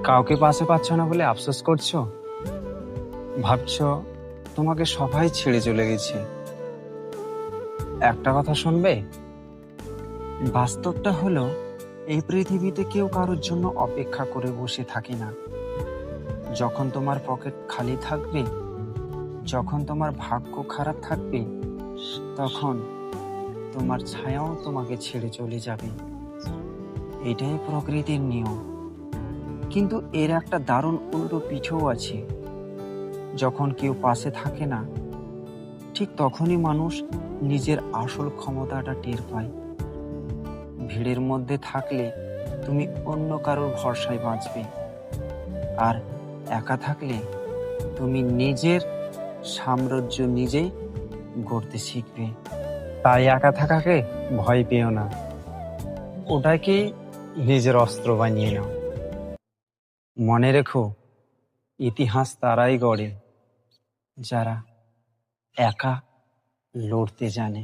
কাউকে পাশে পাচ্ছ না বলে আফসোস করছো? ভাবছো তোমাকে সবাই ছেড়ে চলে গেছে। একটা কথা শুনবে, বাস্তবটা হলো এই পৃথিবীতে কেউ কারোর জন্য অপেক্ষা করে বসে থাকে না। যখন তোমার পকেট খালি থাকবে, যখন তোমার ভাগ্য খারাপ থাকবে, তখন তোমার ছায়াও তোমাকে ছেড়ে চলে যাবে। এটাই প্রকৃতির নিয়ম। কিন্তু এর একটা দারুণ উল্টো পিঠও আছে। যখন কেউ পাশে থাকে না, ঠিক তখনই মানুষ নিজের আসল ক্ষমতাটা টের পায়। ভিড়ের মধ্যে থাকলে তুমি অন্য কারোর ভরসায় বাঁচবে, আর একা থাকলে তুমি নিজের সাম্রাজ্য নিজেই গড়তে শিখবে। তাই একা থাকাকে ভয় পেও না, ওটাকে নিজের অস্ত্র বানিয়ে নাও। মনে রেখো, ইতিহাস তারাই গড়ে যারা একা লড়তে জানে।